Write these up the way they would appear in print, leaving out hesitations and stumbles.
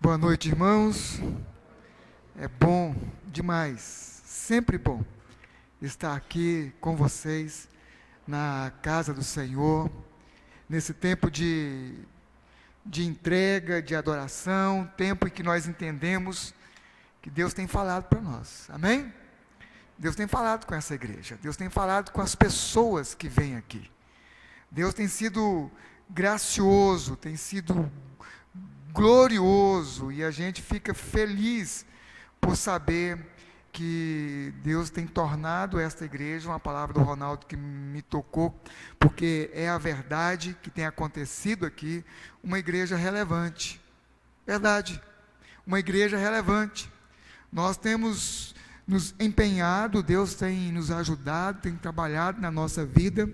Boa noite, irmãos. É bom demais, sempre bom estar aqui com vocês na casa do Senhor, nesse tempo de entrega, de adoração, tempo em que nós entendemos que Deus tem falado para nós, amém? Deus tem falado com essa igreja, Deus tem falado com as pessoas que vêm aqui, Deus tem sido gracioso, tem sido glorioso, e a gente fica feliz por saber que Deus tem tornado esta igreja, uma palavra do Ronaldo que me tocou, porque é a verdade que tem acontecido aqui, uma igreja relevante, verdade, uma igreja relevante. Nós temos nos empenhado, Deus tem nos ajudado, tem trabalhado na nossa vida,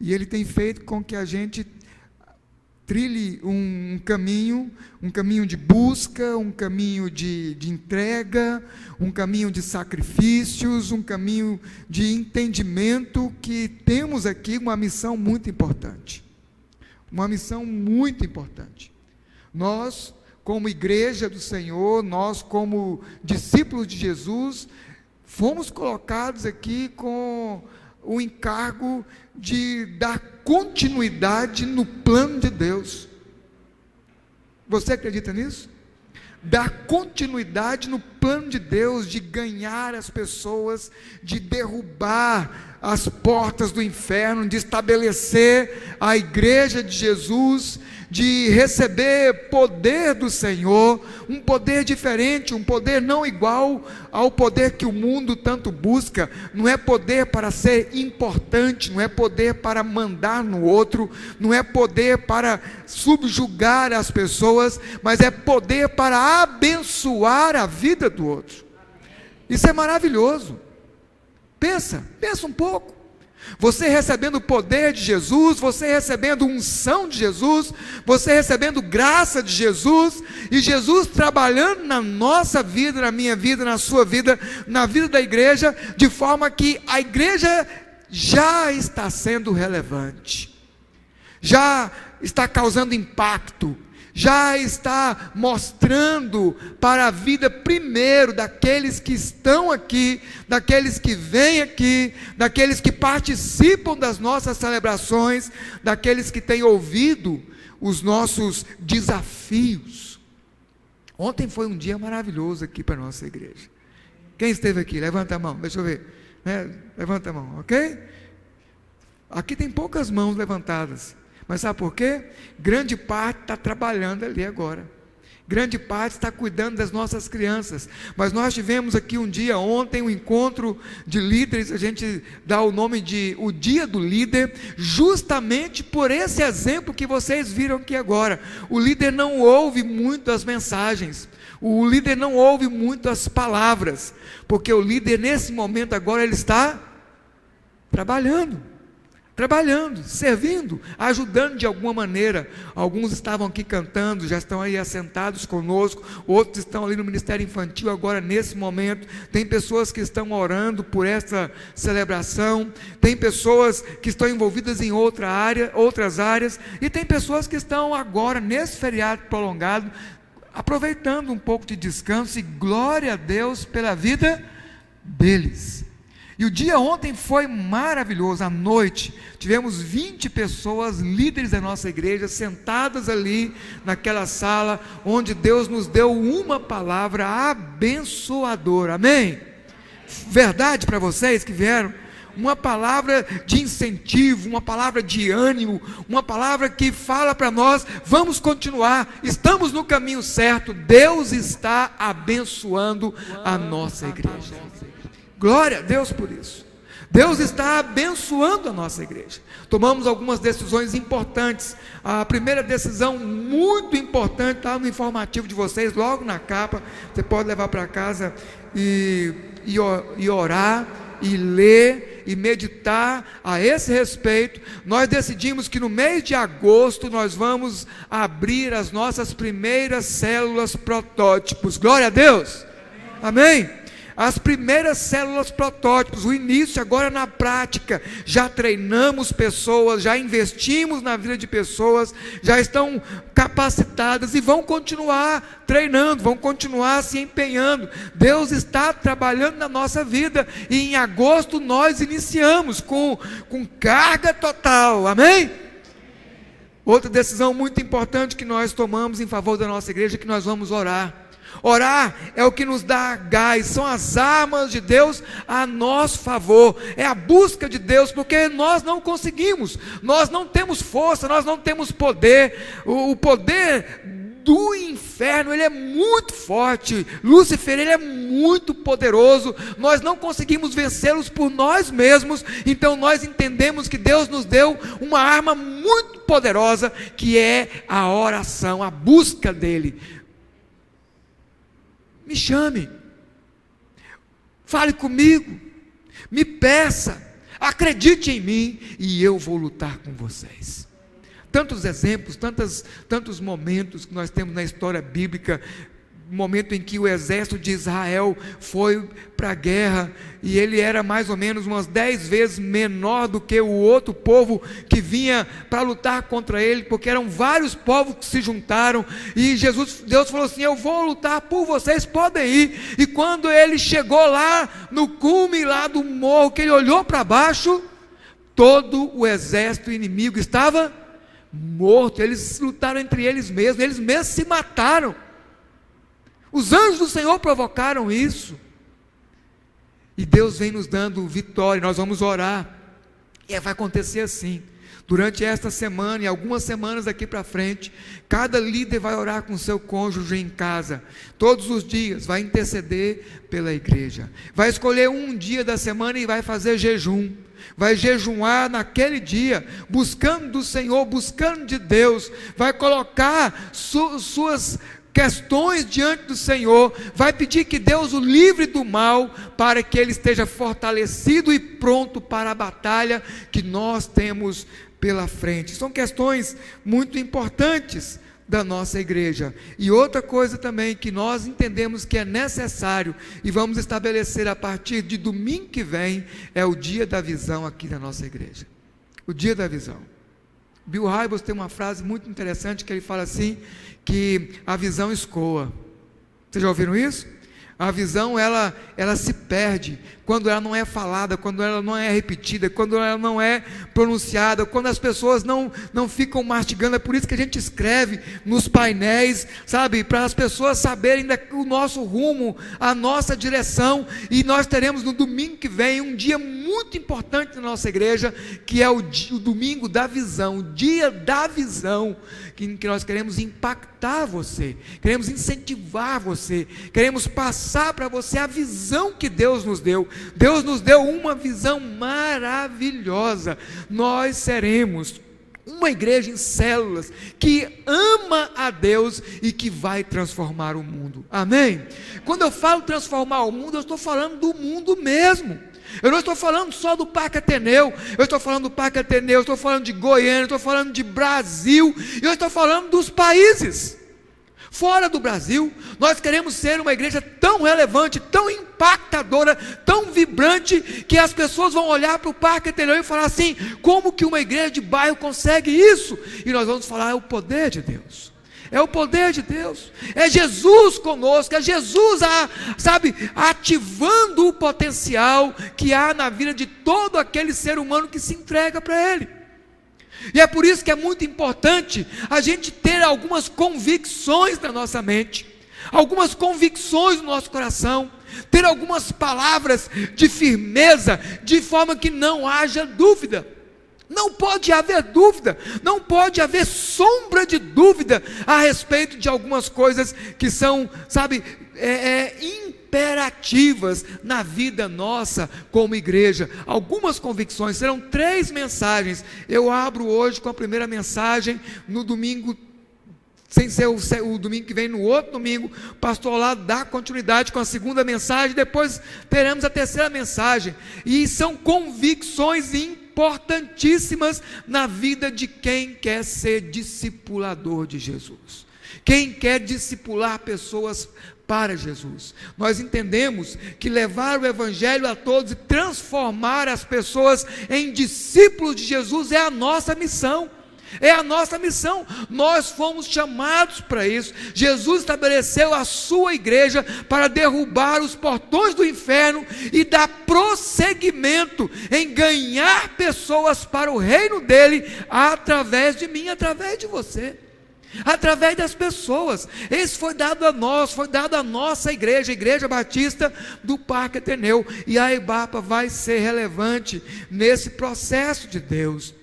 e Ele tem feito com que a gente trilhe um caminho de busca, um caminho de entrega, um caminho de sacrifícios, um caminho de entendimento, que temos aqui uma missão muito importante. Uma missão muito importante. Nós, como igreja do Senhor, nós como discípulos de Jesus, fomos colocados aqui com o encargo de dar continuidade no plano de Deus. Você acredita nisso? Dar continuidade no plano de Deus, de ganhar as pessoas, de derrubar as portas do inferno, de estabelecer a igreja de Jesus, de receber poder do Senhor, um poder diferente, um poder não igual ao poder que o mundo tanto busca. Não é poder para ser importante, não é poder para mandar no outro, não é poder para subjugar as pessoas, mas é poder para abençoar a vida do outro. Isso é maravilhoso. Pensa um pouco. Você recebendo o poder de Jesus, você recebendo unção de Jesus, você recebendo graça de Jesus, e Jesus trabalhando na nossa vida, na minha vida, na sua vida, na vida da igreja, de forma que a igreja já está sendo relevante, já está causando impacto, já está mostrando para a vida primeiro daqueles que estão aqui, daqueles que vêm aqui, daqueles que participam das nossas celebrações, daqueles que têm ouvido os nossos desafios. Ontem foi um dia maravilhoso aqui para a nossa igreja. Quem esteve aqui? Levanta a mão, deixa eu ver. Levanta a mão, ok? Aqui tem poucas mãos levantadas. Mas sabe por quê? Grande parte está trabalhando ali agora. Grande parte está cuidando das nossas crianças. Mas nós tivemos aqui um dia, ontem, um encontro de líderes, a gente dá o nome de o Dia do Líder, justamente por esse exemplo que vocês viram aqui agora. O líder não ouve muito as mensagens, o líder não ouve muito as palavras, porque o líder nesse momento agora ele está trabalhando, servindo, ajudando de alguma maneira. Alguns estavam aqui cantando, já estão aí assentados conosco, outros estão ali no Ministério Infantil agora nesse momento. Tem pessoas que estão orando por essa celebração, tem pessoas que estão envolvidas em outras áreas, e tem pessoas que estão agora nesse feriado prolongado, aproveitando um pouco de descanso, e glória a Deus pela vida deles. E o dia ontem foi maravilhoso. À noite tivemos 20 pessoas, líderes da nossa igreja, sentadas ali naquela sala, onde Deus nos deu uma palavra abençoadora, amém? Verdade para vocês que vieram? Uma palavra de incentivo, uma palavra de ânimo, uma palavra que fala para nós: vamos continuar, estamos no caminho certo, Deus está abençoando a nossa igreja. Glória a Deus por isso. Deus está abençoando a nossa igreja. Tomamos algumas decisões importantes. A primeira decisão muito importante está no informativo de vocês, logo na capa. Você pode levar para casa e orar, e ler, e meditar a esse respeito. Nós decidimos que no mês de agosto nós vamos abrir as nossas primeiras células protótipos. Glória a Deus. Amém? as primeiras células protótipos, o início agora na prática, já treinamos pessoas, já investimos na vida de pessoas, já estão capacitadas e vão continuar treinando, vão continuar se empenhando. Deus está trabalhando na nossa vida e em agosto nós iniciamos com carga total, amém? Outra decisão muito importante que nós tomamos em favor da nossa igreja é que nós vamos orar. Orar é o que nos dá gás, são as armas de Deus a nosso favor, é a busca de Deus, porque nós não conseguimos, nós não temos força, nós não temos poder, o poder do inferno, ele é muito forte, Lúcifer, ele é muito poderoso, nós não conseguimos vencê-los por nós mesmos, então nós entendemos que Deus nos deu uma arma muito poderosa, que é a oração, a busca dEle. Me chame, fale comigo, me peça, acredite em mim e eu vou lutar com vocês. Tantos exemplos, tantos momentos que nós temos na história bíblica, momento em que o exército de Israel foi para a guerra, e ele era mais ou menos umas 10 vezes menor do que o outro povo que vinha para lutar contra ele, porque eram vários povos que se juntaram, e Deus falou assim: eu vou lutar por vocês, podem ir. E quando ele chegou lá no cume lá do morro, que ele olhou para baixo, todo o exército inimigo estava morto. Eles lutaram entre eles mesmos se mataram. Os anjos do Senhor provocaram isso, e Deus vem nos dando vitória. Nós vamos orar, e vai acontecer assim, durante esta semana e algumas semanas daqui para frente, cada líder vai orar com seu cônjuge em casa, todos os dias, vai interceder pela igreja, vai escolher um dia da semana e vai fazer jejum, vai jejuar naquele dia, buscando do Senhor, buscando de Deus, vai colocar suas questões diante do Senhor, vai pedir que Deus o livre do mal, para que ele esteja fortalecido e pronto para a batalha que nós temos pela frente. São questões muito importantes da nossa igreja. E outra coisa também que nós entendemos que é necessário e vamos estabelecer a partir de domingo que vem, é o dia da visão aqui na nossa igreja. O dia da visão. Bill Hybels tem uma frase muito interessante que ele fala assim, que a visão escoa. Vocês já ouviram isso? A visão, ela se perde quando ela não é falada, quando ela não é repetida, quando ela não é pronunciada, quando as pessoas não ficam mastigando. É por isso que a gente escreve nos painéis, sabe, para as pessoas saberem o nosso rumo, a nossa direção. E nós teremos no domingo que vem um dia muito importante na nossa igreja, que é o domingo da visão, o dia da visão, que nós queremos impactar você, queremos incentivar você, queremos passar para você a visão que Deus nos deu. Deus nos deu uma visão maravilhosa. Nós seremos uma igreja em células que ama a Deus e que vai transformar o mundo. Amém? Quando eu falo transformar o mundo, eu estou falando do mundo mesmo. Eu não estou falando só do Parque Ateneu, eu estou falando do Parque Ateneu, eu estou falando de Goiânia, eu estou falando de Brasil, e eu estou falando dos países fora do Brasil. Nós queremos ser uma igreja tão relevante, tão impactadora, tão vibrante, que as pessoas vão olhar para o Parque Ateneu e falar assim: como que uma igreja de bairro consegue isso? E nós vamos falar: é o poder de Deus. É o poder de Deus, é Jesus conosco, é Jesus, ativando o potencial que há na vida de todo aquele ser humano que se entrega para Ele. E é por isso que é muito importante a gente ter algumas convicções na nossa mente, algumas convicções no nosso coração, ter algumas palavras de firmeza, de forma que não haja dúvida. Não pode haver dúvida, não pode haver sombra de dúvida a respeito de algumas coisas que são, imperativas na vida nossa como igreja. Algumas convicções, serão 3 mensagens. Eu abro hoje com a primeira mensagem, no domingo, sem ser o domingo que vem, no outro domingo, o pastor lá dá continuidade com a segunda mensagem, depois teremos a terceira mensagem, e são convicções importantíssimas na vida de quem quer ser discipulador de Jesus, quem quer discipular pessoas para Jesus. Nós entendemos que levar o Evangelho a todos e transformar as pessoas em discípulos de Jesus é a nossa missão. É a nossa missão, nós fomos chamados para isso. Jesus estabeleceu a sua igreja para derrubar os portões do inferno e dar prosseguimento em ganhar pessoas para o reino dele, através de mim, através de você, através das pessoas. Esse foi dado a nós, foi dado à nossa igreja, a Igreja Batista do Parque Ateneu, e a Embrapa vai ser relevante nesse processo de Deus.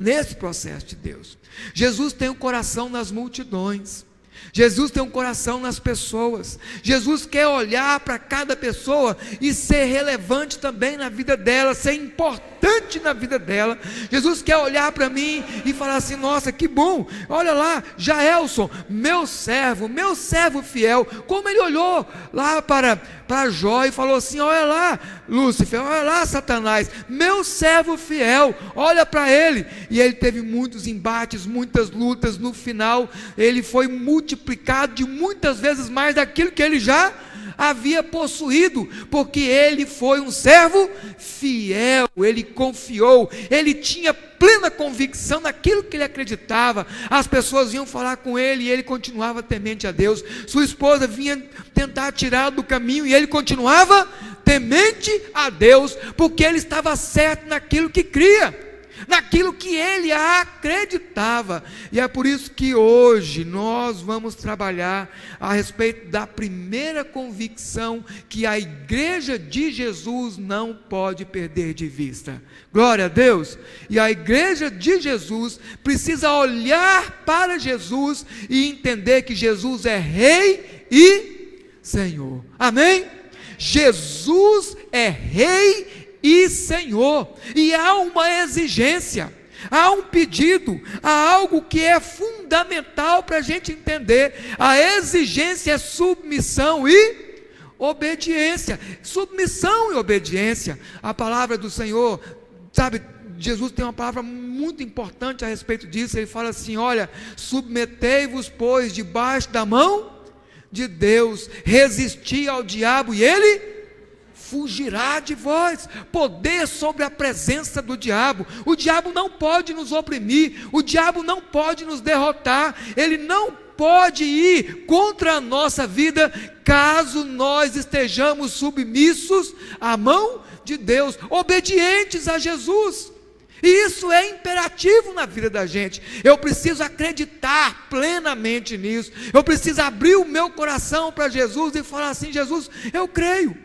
Nesse processo de Deus, Jesus tem um coração nas multidões, Jesus tem um coração nas pessoas, Jesus quer olhar para cada pessoa e ser relevante também na vida dela, ser importante na vida dela. Jesus quer olhar para mim e falar assim: nossa, que bom, olha lá, Jaelson, meu servo fiel. Como ele olhou lá para Jó e falou assim: olha lá Lúcifer, olha lá Satanás, meu servo fiel, olha para ele. E ele teve muitos embates, muitas lutas. No final ele foi multiplicado de muitas vezes mais daquilo que ele já havia possuído, porque ele foi um servo fiel, ele confiou, ele tinha plena convicção naquilo que ele acreditava. As pessoas vinham falar com ele e ele continuava temente a Deus. Sua esposa vinha tentar tirá-lo do caminho e ele continuava temente a Deus, porque ele estava certo naquilo que cria, naquilo que ele acreditava. E é por isso que hoje nós vamos trabalhar a respeito da primeira convicção que a igreja de Jesus não pode perder de vista. Glória a Deus. E a igreja de Jesus precisa olhar para Jesus e entender que Jesus é Rei e Senhor. Amém? Jesus é Rei e Senhor, e há uma exigência, há um pedido, há algo que é fundamental para a gente entender. A exigência é submissão e obediência. Submissão e obediência. A palavra do Senhor, sabe, Jesus tem uma palavra muito importante a respeito disso. Ele fala assim: olha, submetei-vos, pois, debaixo da mão de Deus, resisti ao diabo e ele fugirá de vós. Poder sobre a presença do diabo. O diabo não pode nos oprimir, o diabo não pode nos derrotar, ele não pode ir contra a nossa vida, caso nós estejamos submissos à mão de Deus, obedientes a Jesus. E isso é imperativo na vida da gente. Eu preciso acreditar plenamente nisso. Eu preciso abrir o meu coração para Jesus e falar assim: Jesus, eu creio.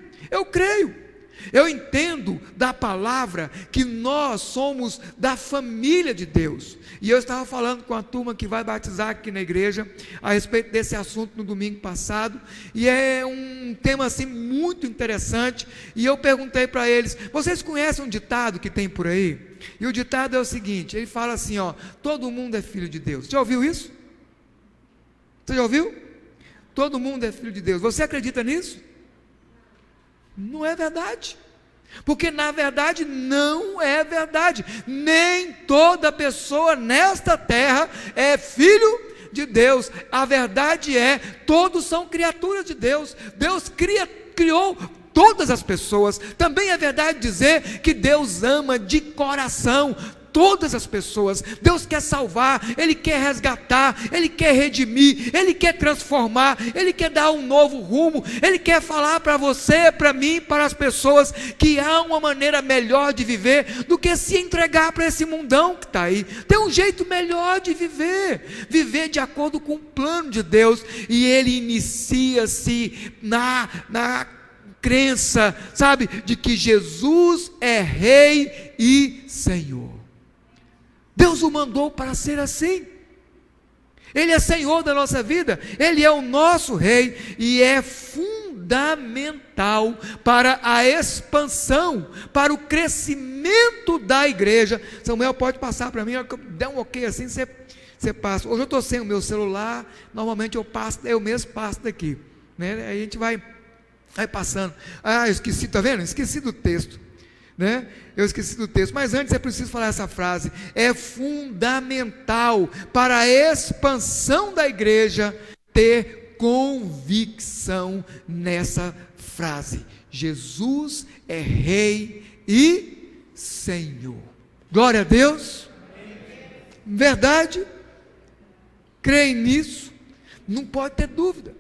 Eu entendo da palavra que nós somos da família de Deus. E eu estava falando com a turma que vai batizar aqui na igreja a respeito desse assunto no domingo passado, e é um tema assim muito interessante. E eu perguntei para eles: vocês conhecem um ditado que tem por aí? E o ditado é o seguinte, ele fala assim, ó: todo mundo é filho de Deus. Já ouviu isso? Você já ouviu? Todo mundo é filho de Deus. Você acredita nisso? Não é verdade, porque na verdade não é verdade. Nem toda pessoa nesta terra é filho de Deus. A verdade é, todos são criaturas de Deus. Deus criou todas as pessoas. Também é verdade dizer que Deus ama de coração todas as pessoas. Deus quer salvar, Ele quer resgatar, Ele quer redimir, Ele quer transformar, Ele quer dar um novo rumo, Ele quer falar para você, para mim, para as pessoas, que há uma maneira melhor de viver do que se entregar para esse mundão que está aí. Tem um jeito melhor de viver de acordo com o plano de Deus, e Ele inicia-se na crença, sabe, de que Jesus é Rei e Senhor. Deus o mandou para ser assim. Ele é Senhor da nossa vida, Ele é o nosso Rei, e é fundamental para a expansão, para o crescimento da igreja. Samuel, pode passar para mim, dá um ok assim, você passa. Hoje eu estou sem o meu celular, normalmente eu mesmo passo daqui, né? Aí a gente vai passando. Eu esqueci, está vendo? Esqueci do texto, né? Eu esqueci do texto, mas antes é preciso falar essa frase: é fundamental para a expansão da igreja ter convicção nessa frase: Jesus é Rei e Senhor. Glória a Deus. Verdade? Creem nisso? Não pode ter dúvida.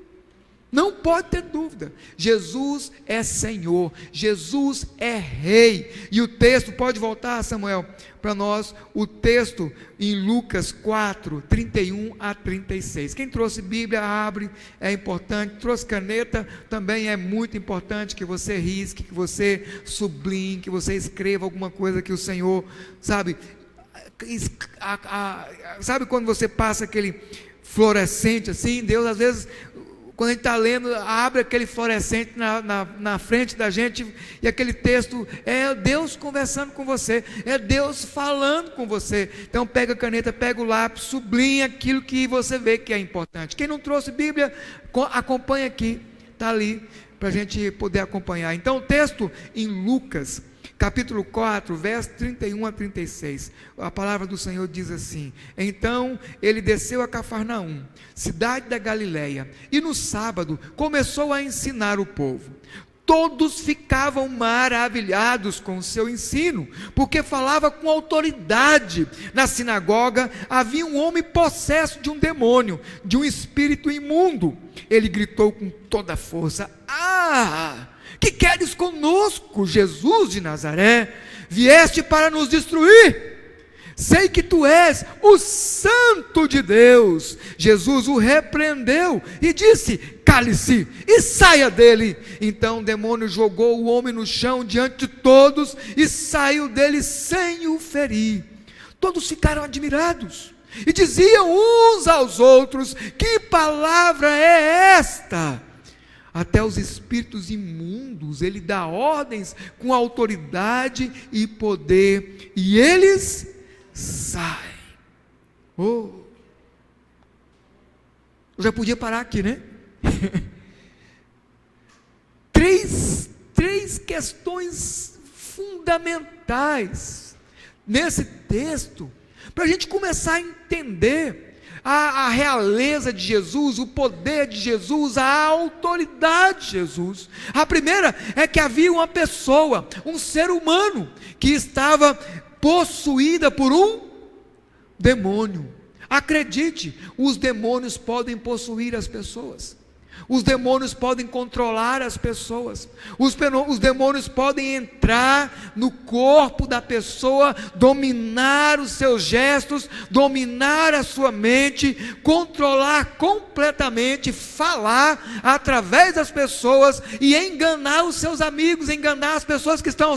Não pode ter dúvida. Jesus é Senhor, Jesus é Rei. E o texto, pode voltar, Samuel, para nós, o texto em Lucas 4, 31 a 36. Quem trouxe Bíblia, abre, é importante. Trouxe caneta, também é muito importante que você risque, que você sublinhe, que você escreva alguma coisa que o Senhor, sabe, sabe quando você passa aquele fluorescente assim, Deus às vezes, quando a gente está lendo, abre aquele fluorescente na frente da gente, e aquele texto é Deus conversando com você, é Deus falando com você. Então pega a caneta, pega o lápis, sublinha aquilo que você vê que é importante. Quem não trouxe Bíblia, acompanha aqui, está ali, para a gente poder acompanhar. Então o texto em Lucas, capítulo 4, verso 31 a 36, a palavra do Senhor diz assim: então ele desceu a Cafarnaum, cidade da Galileia, e no sábado começou a ensinar o povo. Todos ficavam maravilhados com o seu ensino, porque falava com autoridade. Na sinagoga havia um homem possesso de um demônio, de um espírito imundo. Ele gritou com toda a força: ah! Que queres conosco, Jesus de Nazaré? Vieste para nos destruir? Sei que tu és o Santo de Deus. Jesus o repreendeu e disse: cale-se e saia dele. Então o demônio jogou o homem no chão diante de todos e saiu dele sem o ferir. Todos ficaram admirados e diziam uns aos outros: que palavra é esta? Até os espíritos imundos ele dá ordens com autoridade e poder, e eles saem. Oh, eu já podia parar aqui, né? três questões fundamentais nesse texto, para a gente começar a entender a realeza de Jesus, o poder de Jesus, a autoridade de Jesus. A primeira é que havia uma pessoa, um ser humano, que estava possuída por um demônio. Acredite, os demônios podem possuir as pessoas. Os demônios podem controlar as pessoas. Os demônios podem entrar no corpo da pessoa, dominar os seus gestos, dominar a sua mente, controlar completamente, falar através das pessoas e enganar os seus amigos, enganar as pessoas que estão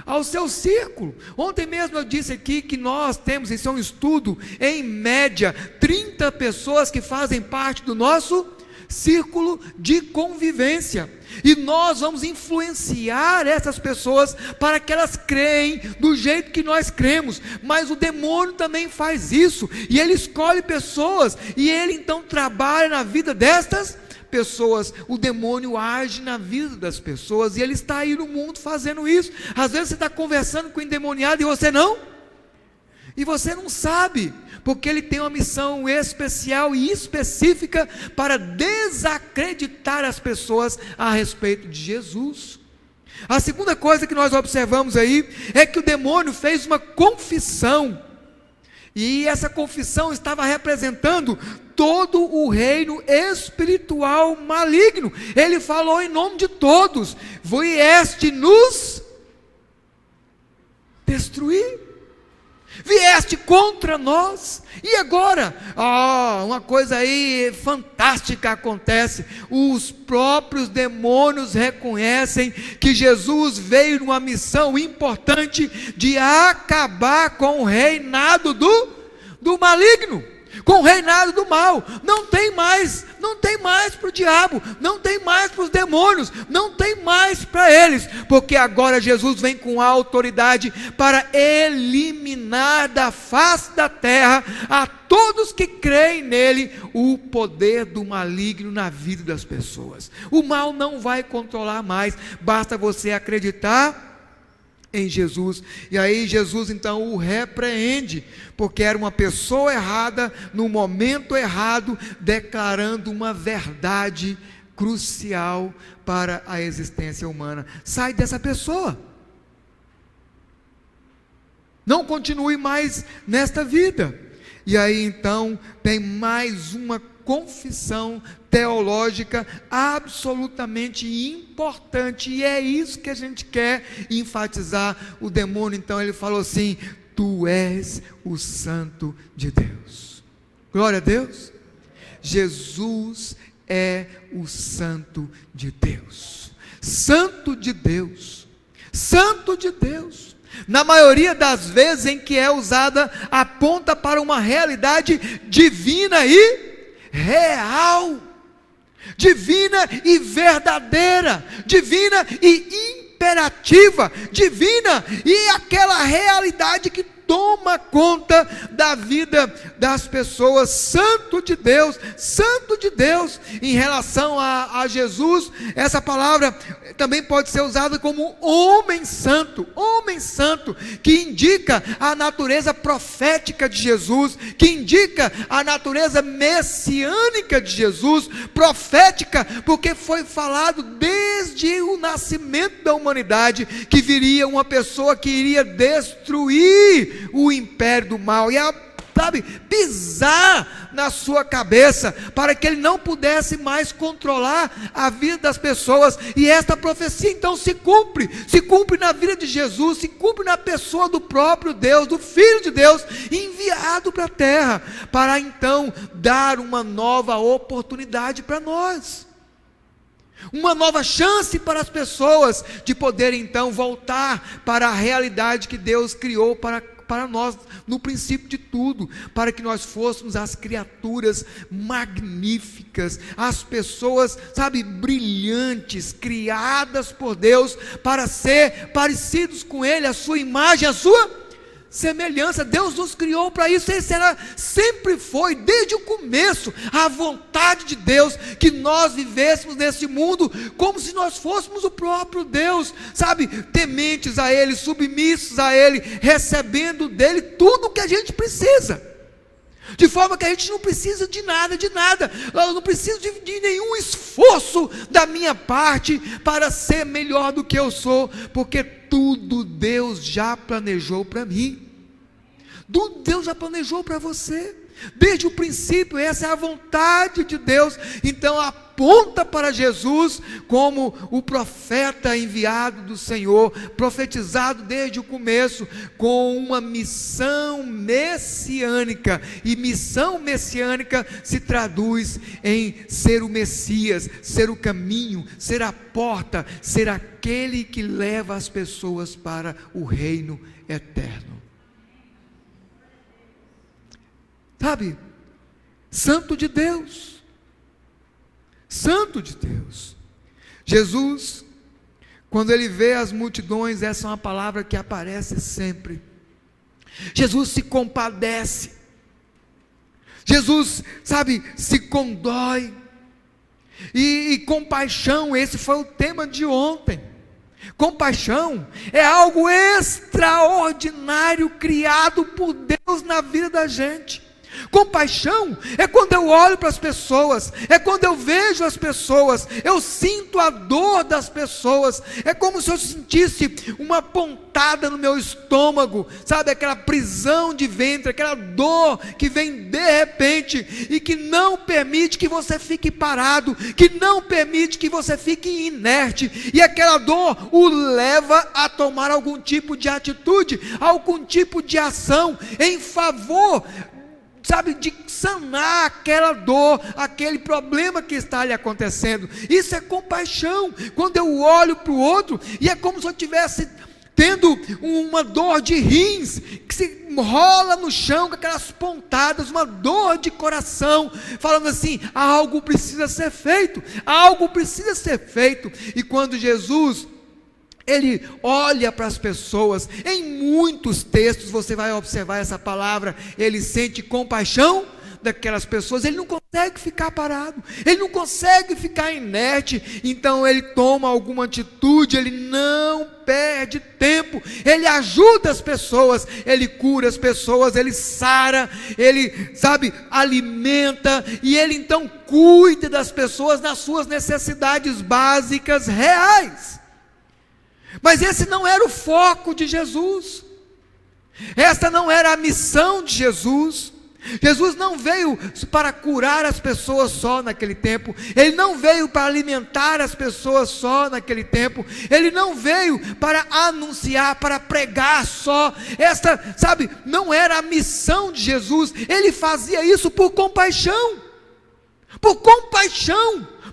ao seu círculo. Ontem mesmo eu disse aqui que nós temos, isso é um estudo, em média 30 pessoas que fazem parte do nosso círculo de convivência, e nós vamos influenciar essas pessoas para que elas creem do jeito que nós cremos. Mas o demônio também faz isso, e ele escolhe pessoas, e ele então trabalha na vida destas pessoas. O demônio age na vida das pessoas, e ele está aí no mundo fazendo isso. Às vezes você está conversando com o endemoniado e você não sabe, porque ele tem uma missão especial e específica para desacreditar as pessoas a respeito de Jesus. A segunda coisa que nós observamos aí é que o demônio fez uma confissão, e essa confissão estava representando todo o reino espiritual maligno. Ele falou em nome de todos: vieste nos destruir, vieste contra nós. E agora, uma coisa aí fantástica acontece: os próprios demônios reconhecem que Jesus veio numa missão importante de acabar com o reinado do maligno, com o reinado do mal. Não tem mais para o diabo, não tem mais para os demônios, não tem mais para eles, porque agora Jesus vem com autoridade para eliminar da face da terra a todos que creem nele o poder do maligno na vida das pessoas. O mal não vai controlar mais, basta você acreditar em Jesus. E aí Jesus então o repreende, porque era uma pessoa errada, no momento errado, declarando uma verdade crucial para a existência humana. Sai dessa pessoa, não continue mais nesta vida. E aí então tem mais uma confissão teológica absolutamente importante, e é isso que a gente quer enfatizar. O demônio então ele falou assim: tu és o Santo de Deus. Glória a Deus. Jesus é o Santo de Deus. Santo de Deus. Santo de Deus. Na maioria das vezes em que é usada, aponta para uma realidade divina e real, divina e verdadeira, divina e imperativa, divina e aquela realidade que toma conta da vida das pessoas. Santo de Deus, Santo de Deus. Em relação a Jesus, essa palavra também pode ser usada como homem santo, que indica a natureza profética de Jesus, que indica a natureza messiânica de Jesus. Profética porque foi falado desde o nascimento da humanidade que viria uma pessoa que iria destruir o império do mal, e pisar na sua cabeça, para que ele não pudesse mais controlar a vida das pessoas. E esta profecia então se cumpre na vida de Jesus, se cumpre na pessoa do próprio Deus, do Filho de Deus, enviado para a terra, para então dar uma nova oportunidade para nós, uma nova chance para as pessoas de poderem então voltar para a realidade que Deus criou para nós no princípio de tudo, para que nós fôssemos as criaturas magníficas, as pessoas, brilhantes, criadas por Deus para ser parecidos com Ele, a sua imagem, a sua semelhança. Deus nos criou para isso. Sempre foi, desde o começo, a vontade de Deus, que nós vivêssemos nesse mundo como se nós fôssemos o próprio Deus, tementes a Ele, submissos a Ele, recebendo dEle tudo o que a gente precisa, de forma que a gente não precisa de nada, eu não preciso de nenhum esforço da minha parte para ser melhor do que eu sou, porque tudo Deus já planejou para mim, tudo Deus já planejou para você, desde o princípio. Essa é a vontade de Deus. Então aponta para Jesus como o profeta enviado do Senhor, profetizado desde o começo, com uma missão messiânica. E missão messiânica se traduz em ser o Messias, ser o caminho, ser a porta, ser aquele que leva as pessoas para o reino eterno. Santo de Deus, Santo de Deus. Jesus, quando ele vê as multidões, essa é uma palavra que aparece sempre. Jesus se compadece, Jesus, se condói, e compaixão, esse foi o tema de ontem. Compaixão é algo extraordinário criado por Deus na vida da gente. Compaixão é quando eu olho para as pessoas, é quando eu vejo as pessoas, eu sinto a dor das pessoas, é como se eu sentisse uma pontada no meu estômago, aquela prisão de ventre, aquela dor que vem de repente, e que não permite que você fique parado, que não permite que você fique inerte, e aquela dor o leva a tomar algum tipo de atitude, algum tipo de ação, em favor de sanar aquela dor, aquele problema que está lhe acontecendo. Isso é compaixão, quando eu olho para o outro, e é como se eu estivesse tendo uma dor de rins, que se rola no chão com aquelas pontadas, uma dor de coração, falando assim: algo precisa ser feito, algo precisa ser feito. E quando Jesus ele olha para as pessoas, em muitos textos você vai observar essa palavra, ele sente compaixão daquelas pessoas, ele não consegue ficar parado, ele não consegue ficar inerte, então ele toma alguma atitude, ele não perde tempo, ele ajuda as pessoas, ele cura as pessoas, ele sara, ele, alimenta, e ele então cuida das pessoas nas suas necessidades básicas reais. Mas esse não era o foco de Jesus, esta não era a missão de Jesus. Jesus não veio para curar as pessoas só naquele tempo, ele não veio para alimentar as pessoas só naquele tempo, ele não veio para anunciar, para pregar só. Esta, não era a missão de Jesus. Ele fazia isso por compaixão,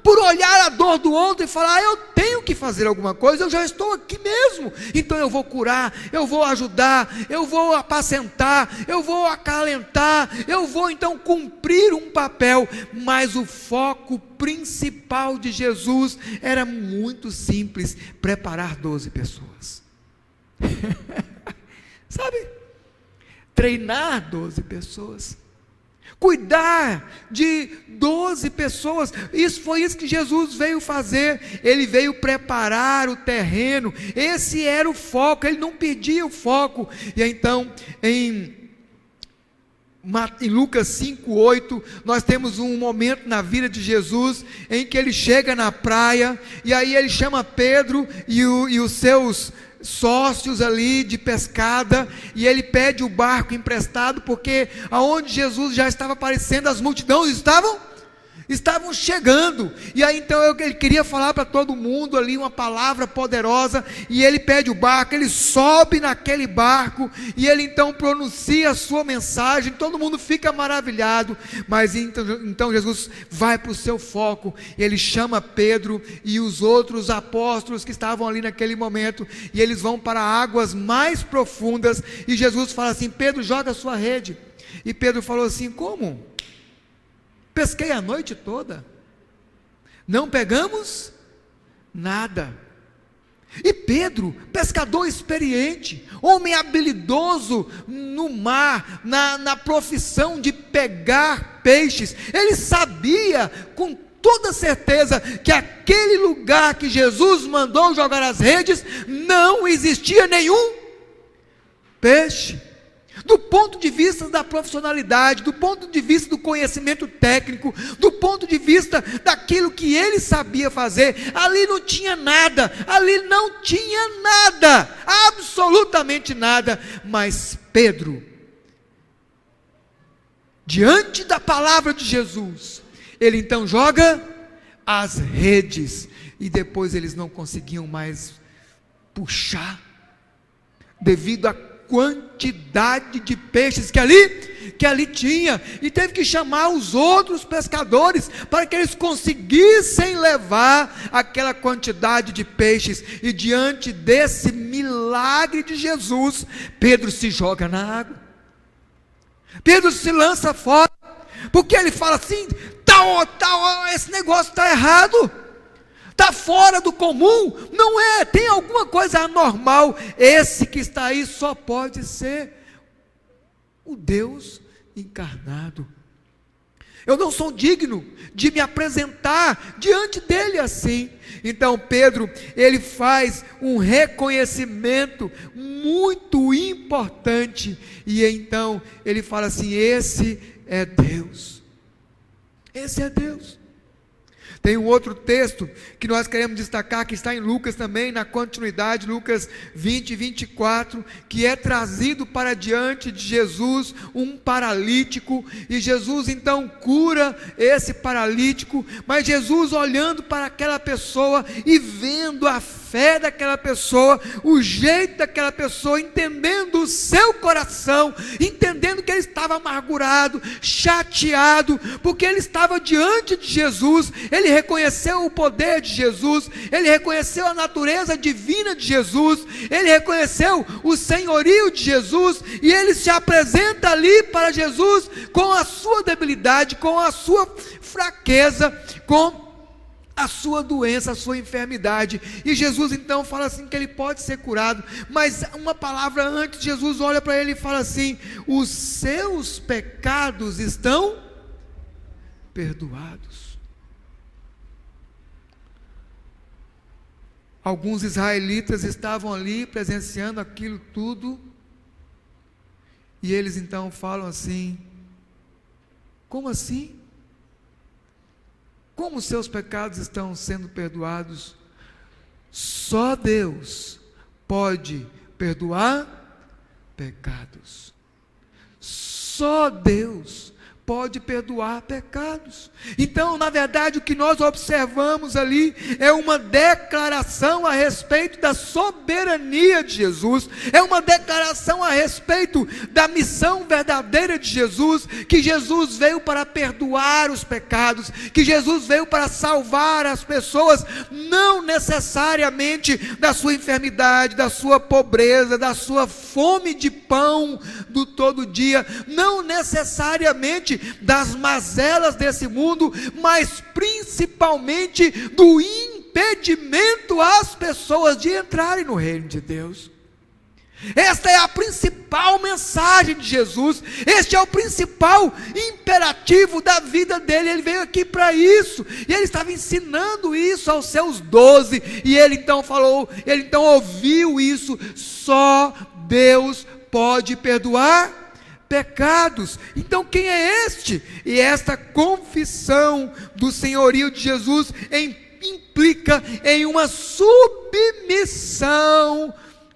por olhar a dor do outro e falar: eu tenho que fazer alguma coisa, eu já estou aqui mesmo, então eu vou curar, eu vou ajudar, eu vou apacentar, eu vou acalentar, eu vou então cumprir um papel. Mas o foco principal de Jesus era muito simples: preparar 12 pessoas. Treinar 12 pessoas, cuidar de 12 pessoas. Foi isso que Jesus veio fazer. Ele veio preparar o terreno. Esse era o foco, ele não perdia o foco. E então, em Lucas 5:8, nós temos um momento na vida de Jesus em que ele chega na praia, e aí ele chama Pedro e os seus sócios ali de pescada, e ele pede o barco emprestado, porque aonde Jesus já estava aparecendo, as multidões estavam chegando, e aí então ele queria falar para todo mundo ali uma palavra poderosa, e ele pede o barco, ele sobe naquele barco, e ele então pronuncia a sua mensagem, todo mundo fica maravilhado. Mas então Jesus vai para o seu foco, ele chama Pedro e os outros apóstolos que estavam ali naquele momento, e eles vão para águas mais profundas, e Jesus fala assim: Pedro, joga a sua rede. E Pedro falou assim: como? Pesquei a noite toda, não pegamos nada. E Pedro, pescador experiente, homem habilidoso no mar, na profissão de pegar peixes, ele sabia com toda certeza que aquele lugar que Jesus mandou jogar as redes, não existia nenhum peixe. Do ponto de vista da profissionalidade, do ponto de vista do conhecimento técnico, do ponto de vista daquilo que ele sabia fazer, ali não tinha nada, absolutamente nada. Mas Pedro, diante da palavra de Jesus, ele então joga as redes, e depois eles não conseguiam mais puxar, devido à quantidade de peixes que ali tinha, e teve que chamar os outros pescadores para que eles conseguissem levar aquela quantidade de peixes. E diante desse milagre de Jesus, Pedro se joga na água, Pedro se lança fora, porque ele fala assim: esse negócio está errado, está fora do comum, não é, tem alguma coisa anormal. Esse que está aí só pode ser o Deus encarnado. Eu não sou digno de me apresentar diante dele assim. Então Pedro, ele faz um reconhecimento muito importante, e então ele fala assim: esse é Deus, esse é Deus. Tem um outro texto que nós queremos destacar, que está em Lucas também, na continuidade, Lucas 20 e 24, que é trazido para diante de Jesus um paralítico, e Jesus então cura esse paralítico. Mas Jesus, olhando para aquela pessoa e vendo a fé daquela pessoa, o jeito daquela pessoa, entendendo o seu coração, entendendo que ele estava amargurado, chateado, porque ele estava diante de Jesus, ele reconheceu o poder de Jesus, ele reconheceu a natureza divina de Jesus, ele reconheceu o senhorio de Jesus, e ele se apresenta ali para Jesus com a sua debilidade, com a sua fraqueza, com a sua doença, a sua enfermidade. E Jesus então fala assim que ele pode ser curado. Mas uma palavra antes, Jesus olha para ele e fala assim: os seus pecados estão perdoados. Alguns israelitas estavam ali presenciando aquilo tudo, e eles então falam assim: como assim? Como os seus pecados estão sendo perdoados? Só Deus pode perdoar pecados. Só Deus pode perdoar pecados. Então, na verdade, o que nós observamos ali é uma declaração a respeito da soberania de Jesus, é uma declaração a respeito da missão verdadeira de Jesus, que Jesus veio para perdoar os pecados, que Jesus veio para salvar as pessoas, não necessariamente da sua enfermidade, da sua pobreza, da sua fome de pão do todo dia, não necessariamente das mazelas desse mundo, mas principalmente do impedimento às pessoas de entrarem no reino de Deus. Esta é a principal mensagem de Jesus, este é o principal imperativo da vida dele. Ele veio aqui para isso, e ele estava ensinando isso aos seus 12, e ele então ouviu isso: só Deus pode perdoar pecados. Então quem é este? E esta confissão do senhorio de Jesus implica em uma submissão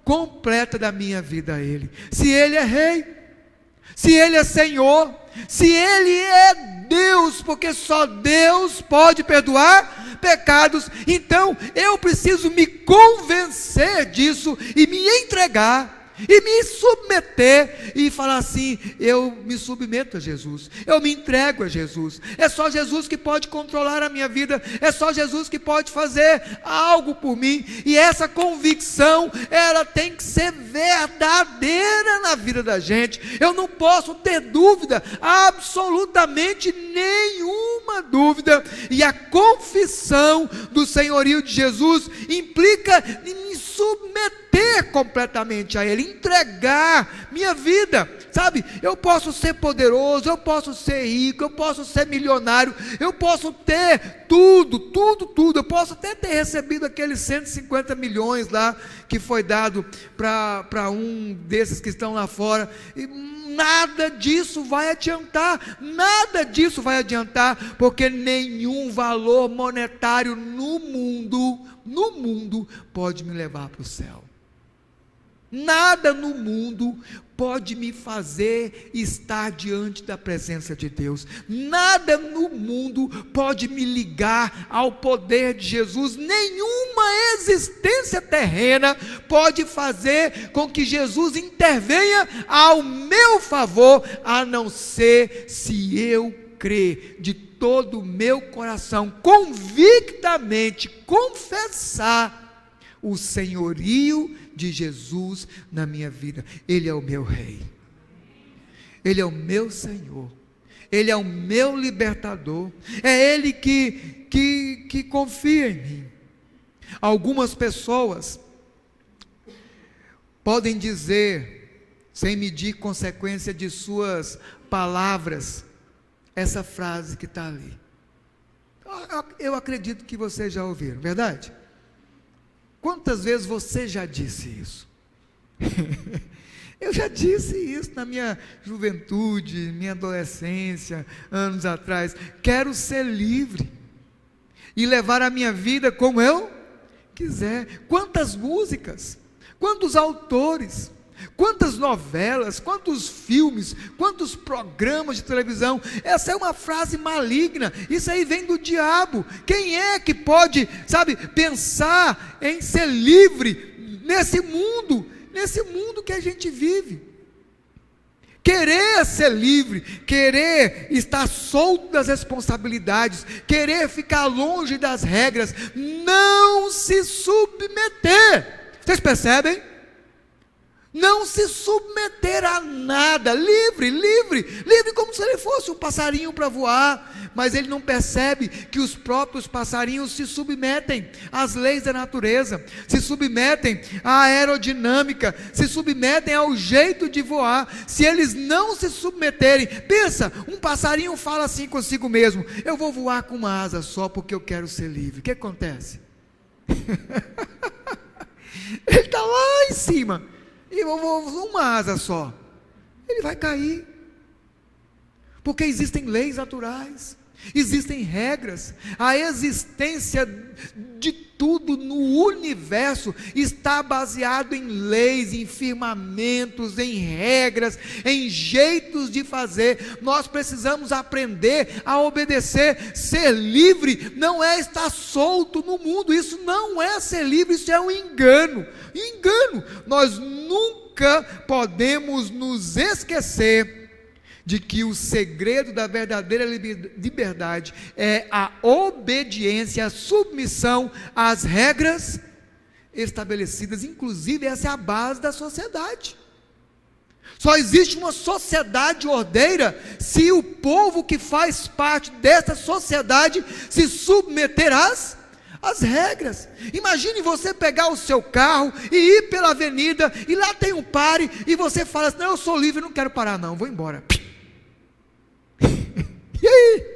completa da minha vida a Ele. Se Ele é Rei, se Ele é Senhor, se Ele é Deus, porque só Deus pode perdoar pecados, então eu preciso me convencer disso e me entregar e me submeter e falar assim: eu me submeto a Jesus, eu me entrego a Jesus. É só Jesus que pode controlar a minha vida, é só Jesus que pode fazer algo por mim. E essa convicção, ela tem que ser verdadeira na vida da gente. Eu não posso ter dúvida, absolutamente nenhuma dúvida. E a confissão do senhorio de Jesus implica em me submeter completamente a Ele, entregar minha vida, sabe? Eu posso ser poderoso, eu posso ser rico, eu posso ser milionário, eu posso ter tudo, eu posso até ter recebido aqueles 150 milhões lá, que foi dado para um desses que estão lá fora, e nada disso vai adiantar, porque nenhum valor monetário no mundo pode me levar para o céu. Nada no mundo pode me fazer estar diante da presença de Deus. Nada no mundo pode me ligar ao poder de Jesus. Nenhuma existência terrena pode fazer com que Jesus intervenha ao meu favor, a não ser se eu crer de todo o meu coração, convictamente confessar o senhorio de Jesus na minha vida. Ele é o meu Rei, Ele é o meu Senhor, Ele é o meu libertador, é Ele que confia em mim. Algumas pessoas podem dizer, sem medir consequência de suas palavras, essa frase que está ali. Eu acredito que vocês já ouviram, verdade? Quantas vezes você já disse isso? Eu já disse isso na minha juventude, minha adolescência, anos atrás. Quero ser livre e levar a minha vida como eu quiser. Quantas músicas, quantos autores, quantas novelas, quantos filmes, quantos programas de televisão. Essa é uma frase maligna, isso aí vem do diabo. Quem é que pode, pensar em ser livre nesse mundo que a gente vive? Querer ser livre, querer estar solto das responsabilidades, querer ficar longe das regras, não se submeter. Vocês percebem? Não se submeter a nada, livre como se ele fosse um passarinho para voar, mas ele não percebe que os próprios passarinhos se submetem às leis da natureza, se submetem à aerodinâmica, se submetem ao jeito de voar. Se eles não se submeterem, pensa, um passarinho fala assim consigo mesmo: eu vou voar com uma asa só porque eu quero ser livre. O que acontece? Ele está lá em cima, e eu vou uma asa só, ele vai cair, porque existem leis naturais, existem regras. A existência de tudo no universo está baseado em leis, em firmamentos, em regras, em jeitos de fazer. Nós precisamos aprender a obedecer. Ser livre não é estar solto no mundo, isso não é ser livre, isso é um engano. Nós nunca podemos nos esquecer de que o segredo da verdadeira liberdade é a obediência, a submissão às regras estabelecidas. Inclusive, essa é a base da sociedade. Só existe uma sociedade ordeira se o povo que faz parte dessa sociedade se submeter às regras. Imagine você pegar o seu carro e ir pela avenida, e lá tem um pare, e você fala assim: não, eu sou livre, não quero parar não, vou embora. E aí?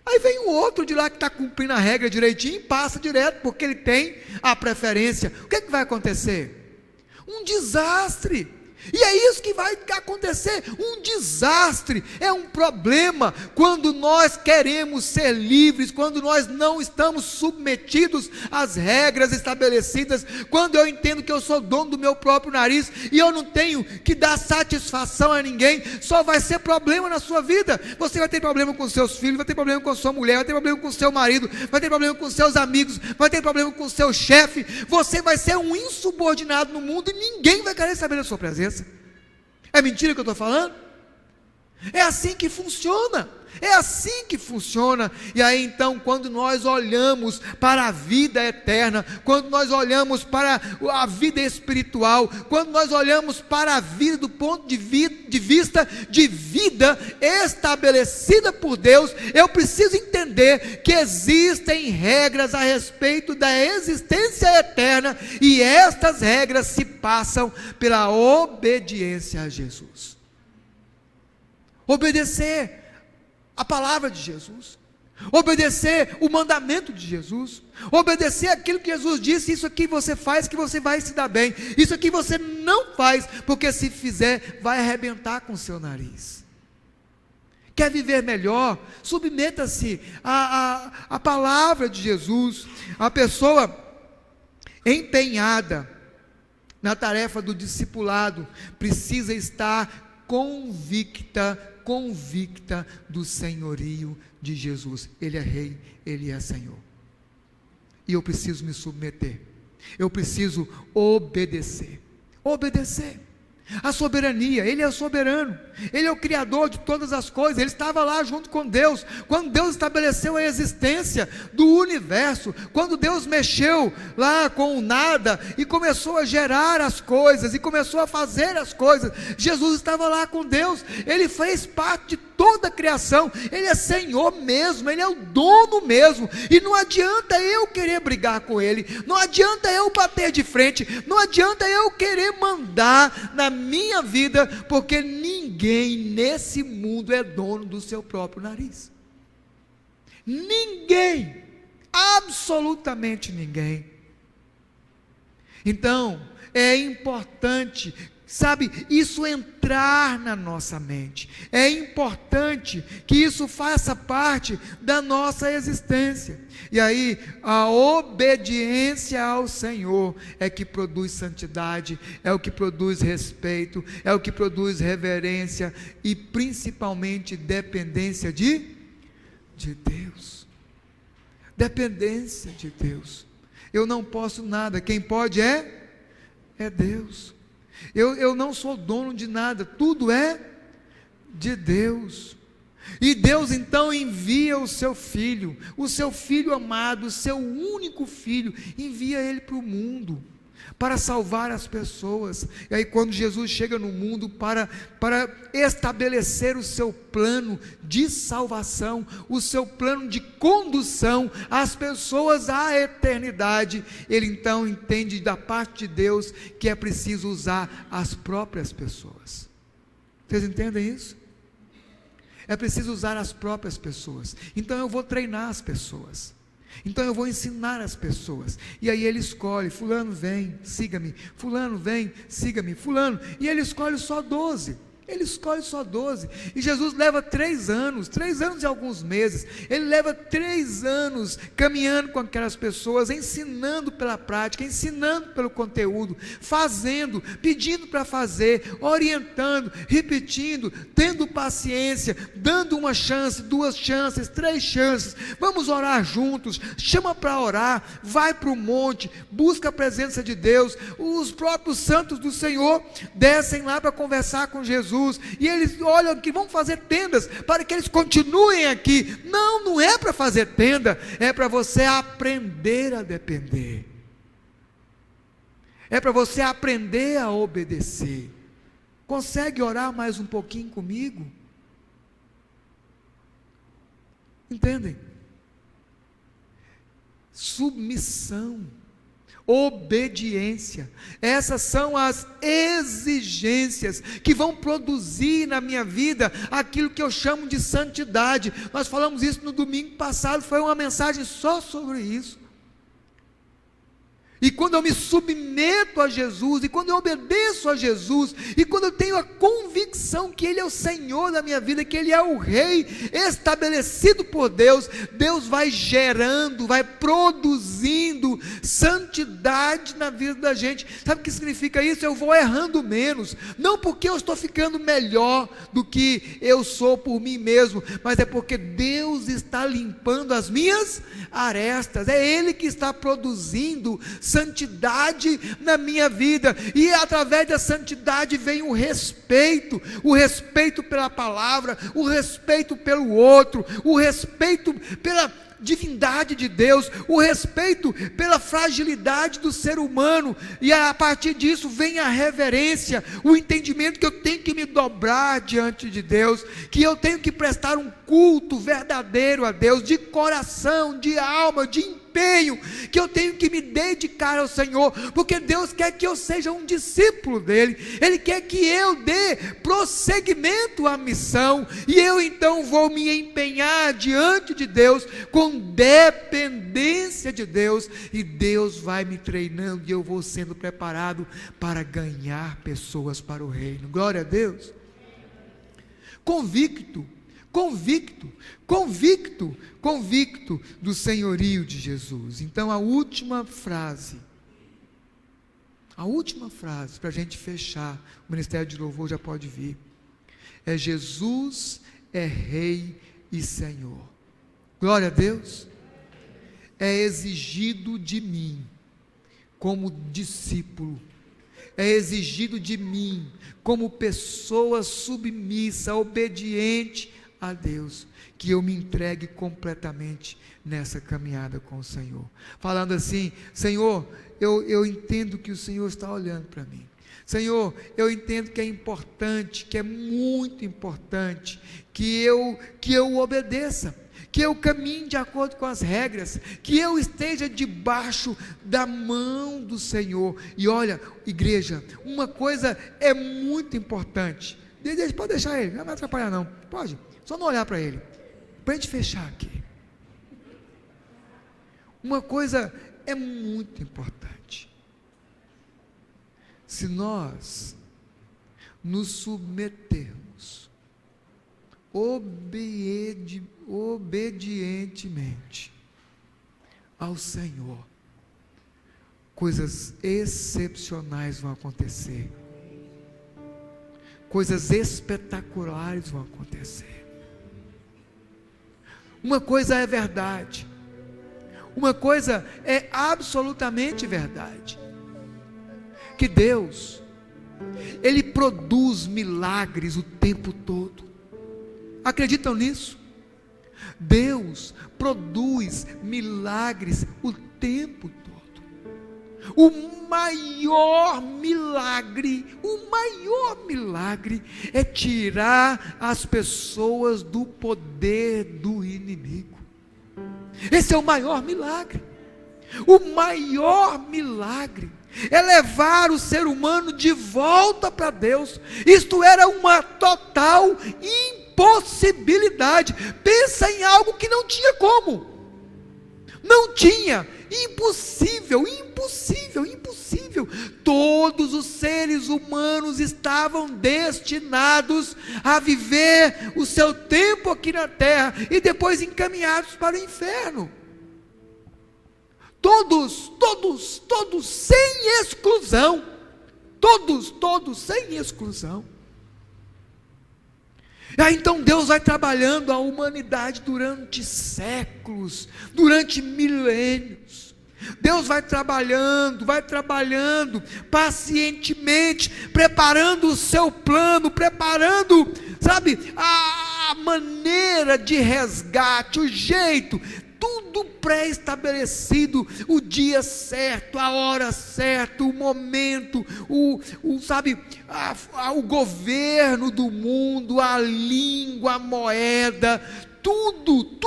Aí vem o outro de lá que está cumprindo a regra direitinho e passa direto, porque ele tem a preferência. O que vai acontecer? Um desastre. E é isso que vai acontecer, um desastre, é um problema, quando nós queremos ser livres, quando nós não estamos submetidos às regras estabelecidas, quando eu entendo que eu sou dono do meu próprio nariz, e eu não tenho que dar satisfação a ninguém, só vai ser problema na sua vida. Você vai ter problema com seus filhos, vai ter problema com sua mulher, vai ter problema com seu marido, vai ter problema com seus amigos, vai ter problema com seu chefe. Você vai ser um insubordinado no mundo, e ninguém vai querer saber da sua presença. É mentira que eu estou falando? É assim que funciona. É assim que funciona. E aí então, quando nós olhamos para a vida eterna, quando nós olhamos para a vida espiritual, quando nós olhamos para a vida do ponto de vista de vida estabelecida por Deus, eu preciso entender que existem regras a respeito da existência eterna, e estas regras se passam pela obediência a Jesus. Obedecer a palavra de Jesus, obedecer o mandamento de Jesus, obedecer aquilo que Jesus disse: isso aqui você faz que você vai se dar bem, isso aqui você não faz, porque se fizer vai arrebentar com o seu nariz. Quer viver melhor? Submeta-se à palavra de Jesus. A pessoa empenhada na tarefa do discipulado precisa estar convicta do senhorio de Jesus. Ele é rei, ele é Senhor, e eu preciso me submeter, eu preciso obedecer. A soberania, ele é soberano, ele é o criador de todas as coisas, ele estava lá junto com Deus, quando Deus estabeleceu a existência do universo, quando Deus mexeu lá com o nada, e começou a gerar as coisas, e começou a fazer as coisas, Jesus estava lá com Deus, ele fez parte de toda a criação, ele é Senhor mesmo, ele é o dono mesmo, e não adianta eu querer brigar com ele, não adianta eu bater de frente, não adianta eu querer mandar na minha vida, porque ninguém nesse mundo é dono do seu próprio nariz. Ninguém, absolutamente ninguém. Então, é importante, sabe, isso entrar na nossa mente, é importante que isso faça parte da nossa existência. E aí, a obediência ao Senhor é que produz santidade, é o que produz respeito, é o que produz reverência, e principalmente dependência de Deus. Dependência de Deus. Eu não posso nada, quem pode é Deus. Eu não sou dono de nada, tudo é de Deus. E Deus então envia o seu filho amado, o seu único filho, envia ele para o mundo. para salvar as pessoas. E aí quando Jesus chega no mundo para estabelecer o seu plano de salvação, o seu plano de condução às pessoas à eternidade, ele então entende da parte de Deus que é preciso usar as próprias pessoas. Vocês entendem isso? É preciso usar as próprias pessoas. Então eu vou treinar as pessoas. Então eu vou ensinar as pessoas. E aí ele escolhe: fulano vem, siga-me, fulano vem, siga-me, fulano. E ele escolhe só 12. Ele escolhe só 12. E Jesus leva 3 anos e alguns meses. Ele leva 3 anos caminhando com aquelas pessoas, ensinando pela prática, ensinando pelo conteúdo, fazendo, pedindo para fazer, orientando, repetindo, tendo paciência, dando uma chance, 2 chances, 3 chances. Vamos orar juntos. Chama para orar, vai para o monte, busca a presença de Deus. Os próprios santos do Senhor descem lá para conversar com Jesus. E eles olham que vão fazer tendas para que eles continuem aqui. Não é para fazer tenda, é para você aprender a depender, é para você aprender a obedecer. Consegue orar mais um pouquinho comigo? Entendem? Submissão, obediência, essas são as exigências que vão produzir na minha vida aquilo que eu chamo de santidade. Nós falamos isso no domingo passado, foi uma mensagem só sobre isso. E quando eu me submeto a Jesus, e quando eu obedeço a Jesus, e quando eu tenho a convicção que Ele é o Senhor da minha vida, que Ele é o Rei estabelecido por Deus, Deus vai gerando, vai produzindo santidade na vida da gente. Sabe o que significa isso? Eu vou errando menos, não porque eu estou ficando melhor do que eu sou por mim mesmo, mas é porque Deus está limpando as minhas arestas, é Ele que está produzindo santidade na minha vida, e através da santidade vem o respeito pela palavra, o respeito pelo outro, o respeito pela divindade de Deus, o respeito pela fragilidade do ser humano, e a partir disso vem a reverência, o entendimento que eu tenho que me dobrar diante de Deus, que eu tenho que prestar um culto verdadeiro a Deus, de coração, de alma, de empenho, que eu tenho que me dedicar ao Senhor, porque Deus quer que eu seja um discípulo dEle, Ele quer que eu dê prosseguimento à missão, e eu então vou me empenhar diante de Deus, com dependência de Deus, e Deus vai me treinando, e eu vou sendo preparado para ganhar pessoas para o reino. Glória a Deus. Convicto do senhorio de Jesus. Então a última frase para a gente fechar, o ministério de louvor já pode vir, é: Jesus é Rei e Senhor. Glória a Deus. É exigido de mim, como discípulo, é exigido de mim, como pessoa submissa, obediente a Deus, que eu me entregue completamente nessa caminhada com o Senhor, falando assim: Senhor, eu entendo que o Senhor está olhando para mim, Senhor, eu entendo que é importante, que é muito importante, que eu obedeça, que eu caminhe de acordo com as regras, que eu esteja debaixo da mão do Senhor. E olha, igreja, uma coisa é muito importante, pode deixar ele, não vai atrapalhar não, pode, só não olhar para ele, para a gente fechar aqui. Uma coisa é muito importante: se nós nos submetermos obedientemente ao Senhor, coisas excepcionais vão acontecer, coisas espetaculares vão acontecer. Uma coisa é verdade, uma coisa é absolutamente verdade, que Deus, Ele produz milagres o tempo todo. Acreditam nisso? Deus produz milagres o tempo todo. O maior milagre é tirar as pessoas do poder do inimigo. Esse é o maior milagre. O maior milagre é levar o ser humano de volta para Deus. Isto era uma total impossibilidade. Pensa em algo que não tinha como. Não tinha, impossível. Todos os seres humanos estavam destinados a viver o seu tempo aqui na terra e depois encaminhados para o inferno. Todos, sem exclusão. Todos, sem exclusão. Aí então Deus vai trabalhando a humanidade durante séculos, durante milênios. Deus vai trabalhando pacientemente, preparando o seu plano, preparando, a maneira de resgate, o jeito, tudo pré-estabelecido, o dia certo, a hora certa, o momento, o governo do mundo, a língua, a moeda, tudo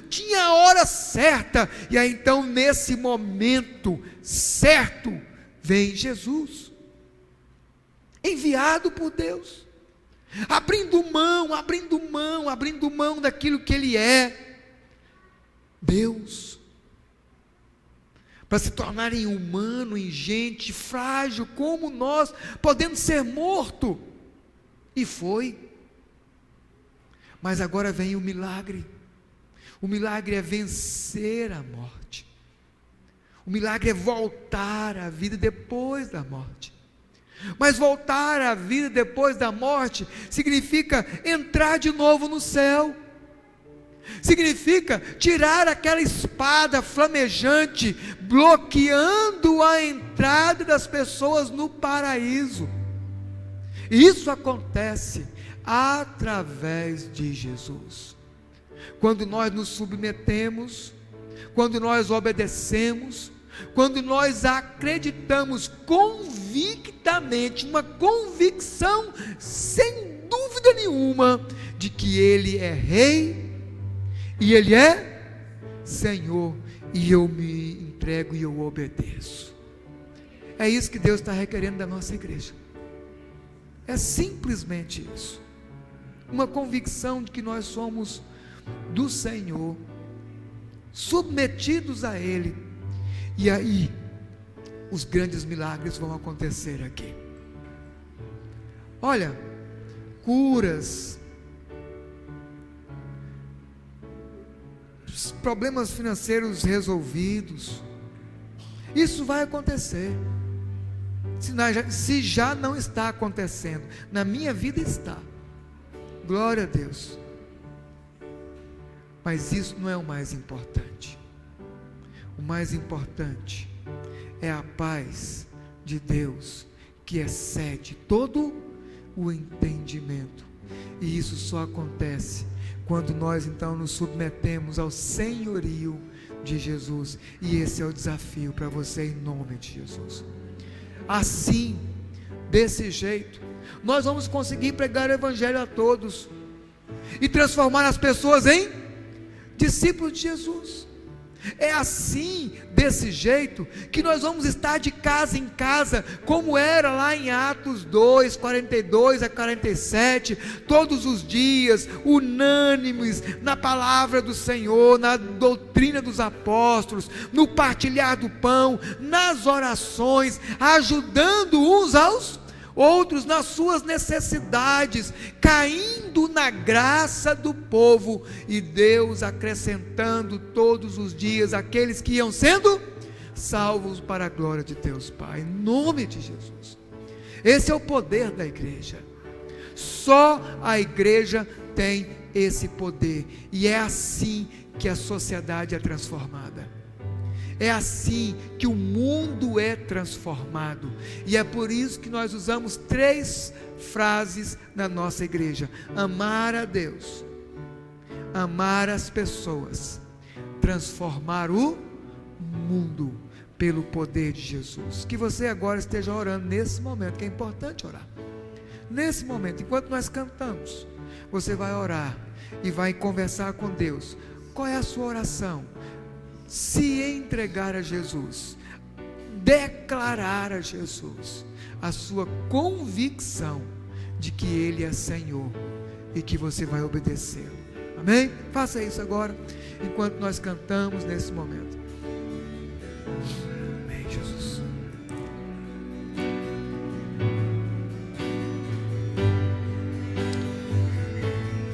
tinha a hora certa. E aí então nesse momento certo vem Jesus, enviado por Deus, abrindo mão daquilo que Ele é, Deus, para se tornar em humano, em gente frágil como nós, podendo ser morto, e foi. Mas agora vem o milagre é vencer a morte, o milagre é voltar à vida depois da morte. Mas voltar à vida depois da morte significa entrar de novo no céu, significa tirar aquela espada flamejante, bloqueando a entrada das pessoas no paraíso. Isso acontece através de Jesus. Quando nós nos submetemos, quando nós obedecemos, quando nós acreditamos convictamente, uma convicção sem dúvida nenhuma, de que Ele é Rei, e Ele é Senhor, e eu me entrego e eu obedeço. É isso que Deus está requerendo da nossa igreja. É simplesmente isso. Uma convicção de que nós somos do Senhor, submetidos a Ele, e aí os grandes milagres vão acontecer aqui. Olha, curas, problemas financeiros resolvidos, isso vai acontecer. Se já não está acontecendo, na minha vida está, glória a Deus. Mas isso não é o mais importante. O mais importante é a paz de Deus, que excede todo o entendimento. E isso só acontece quando nós então nos submetemos ao senhorio de Jesus. E esse é o desafio para você, em nome de Jesus. Assim, desse jeito, nós vamos conseguir pregar o evangelho a todos e transformar as pessoas em discípulos de Jesus. É assim, desse jeito, que nós vamos estar de casa em casa, como era lá em Atos 2, 42 a 47, todos os dias, unânimes na palavra do Senhor, na doutrina dos apóstolos, no partilhar do pão, nas orações, ajudando uns aos outros nas suas necessidades, caindo na graça do povo, e Deus acrescentando todos os dias aqueles que iam sendo salvos para a glória de Deus Pai, em nome de Jesus. Esse é o poder da igreja. Só a igreja tem esse poder, e é assim que a sociedade é transformada. É assim que o mundo é transformado. E é por isso que nós usamos 3 frases na nossa igreja: amar a Deus, amar as pessoas, transformar o mundo. pelo poder de Jesus. Que você agora esteja orando nesse momento, que é importante orar. Nesse momento, enquanto nós cantamos, você vai orar e vai conversar com Deus. Qual é a sua oração? Se entregar a Jesus, declarar a Jesus a sua convicção de que Ele é Senhor e que você vai obedecê-lo. Amém? Faça isso agora, enquanto nós cantamos nesse momento.